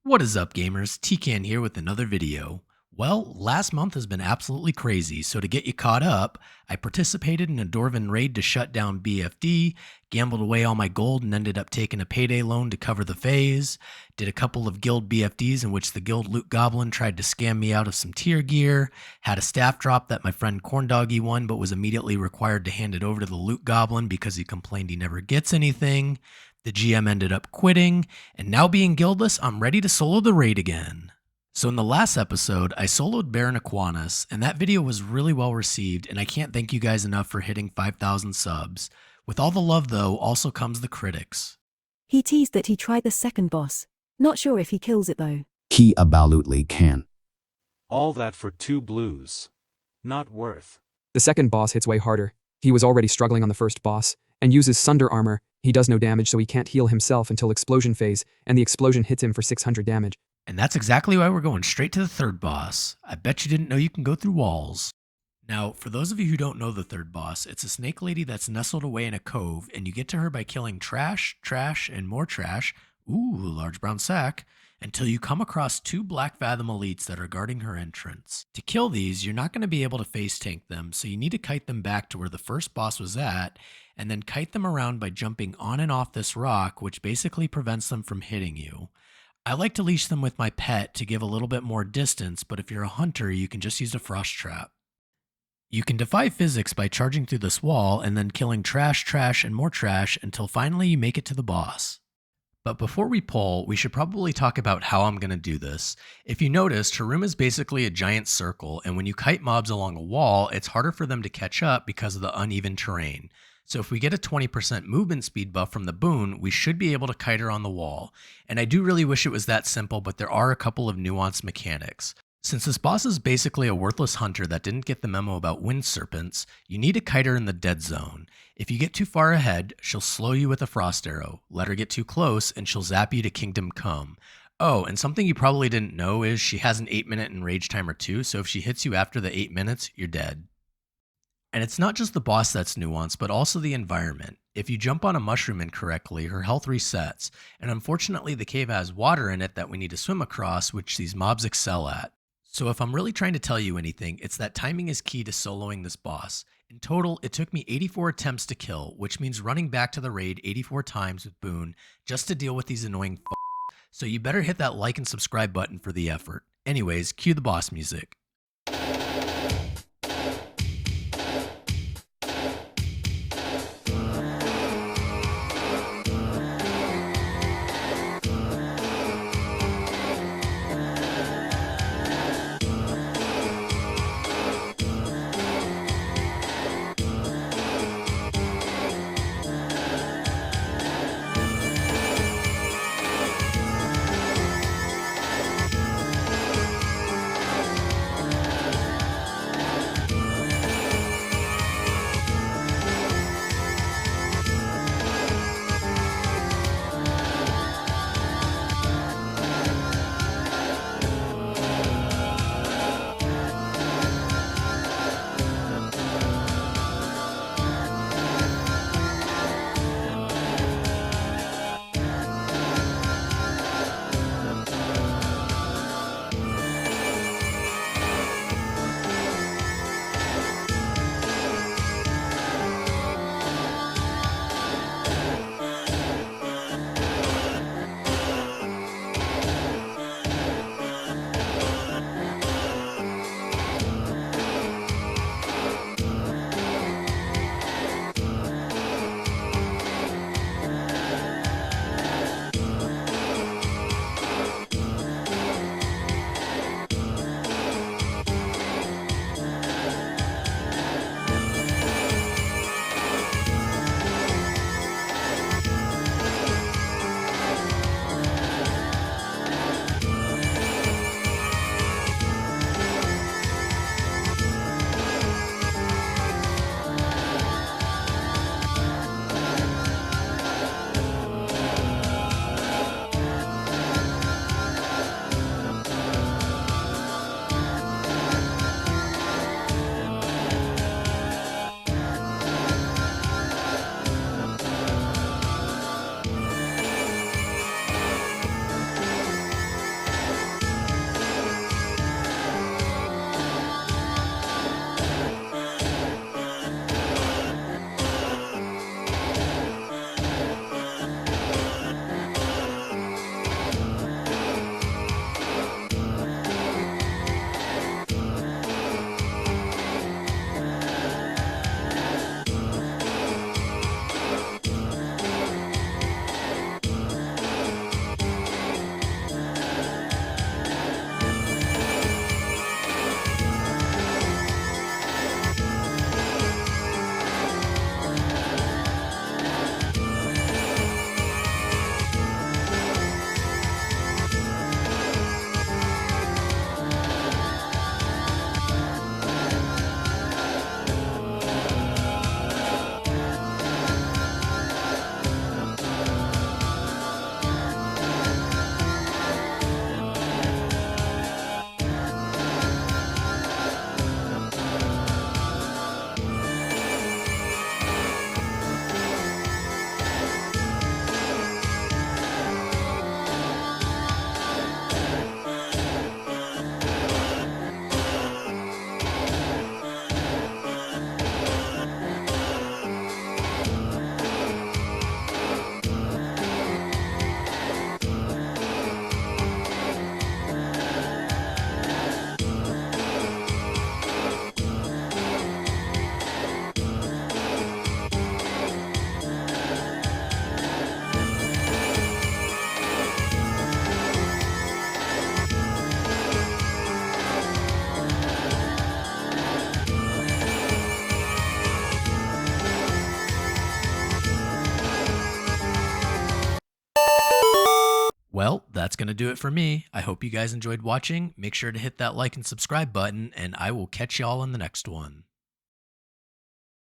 What is up, gamers? TCan here with another video. Well, last month has been absolutely crazy, so to get you caught up, I participated in a Dwarven raid to shut down BFD, gambled away all my gold and ended up taking a payday loan to cover the phase, did a couple of guild BFDs in which the guild loot goblin tried to scam me out of some tier gear, had a staff drop that my friend Corndoggy won but was immediately required to hand it over to the loot goblin because he complained he never gets anything. The GM ended up quitting, and now being guildless, I'm ready to solo the raid again. So in the last episode, I soloed Baron Aquanus, and that video was really well received, and I can't thank you guys enough for hitting 5,000 subs. With all the love though, also comes the critics. He teased that he tried the second boss. Not sure if he kills it though. He absolutely can. All that for 2 blues. Not worth. The second boss hits way harder. He was already struggling on the first boss, and uses Sunder armor. He does no damage, so he can't heal himself until explosion phase, and the explosion hits him for 600 damage. And that's exactly why we're going straight to the third boss. I bet you didn't know you can go through walls. Now, for those of you who don't know the third boss, it's a snake lady that's nestled away in a cove, and you get to her by killing trash, and more trash, ooh, large brown sack, until you come across 2 Blackfathom elites that are guarding her entrance. To kill these, you're not going to be able to face tank them, so you need to kite them back to where the first boss was at, and then kite them around by jumping on and off this rock, which basically prevents them from hitting you. I like to leash them with my pet to give a little bit more distance, but if you're a hunter, you can just use a frost trap. You can defy physics by charging through this wall and then killing trash, and more trash until finally you make it to the boss. But before we pull, we should probably talk about how I'm going to do this. If you noticed, her room is basically a giant circle, and when you kite mobs along a wall, it's harder for them to catch up because of the uneven terrain. So if we get a 20% movement speed buff from the boon, we should be able to kite her on the wall. And I do really wish it was that simple, but there are a couple of nuanced mechanics. Since this boss is basically a worthless hunter that didn't get the memo about wind serpents, you need to kite her in the dead zone. If you get too far ahead, she'll slow you with a frost arrow. Let her get too close and she'll zap you to Kingdom Come. Oh, and something you probably didn't know is she has an 8-minute enrage timer too, so if she hits you after the 8 minutes, you're dead. And it's not just the boss that's nuanced, but also the environment. If you jump on a mushroom incorrectly, her health resets, and unfortunately the cave has water in it that we need to swim across, which these mobs excel at. So if I'm really trying to tell you anything, it's that timing is key to soloing this boss. In total, it took me 84 attempts to kill, which means running back to the raid 84 times with Boone just to deal with these annoying So you better hit that like and subscribe button for the effort. Anyways, cue the boss music. going to do it for me. I hope you guys enjoyed watching. Make sure to hit that like and subscribe button, and I will catch y'all in the next one.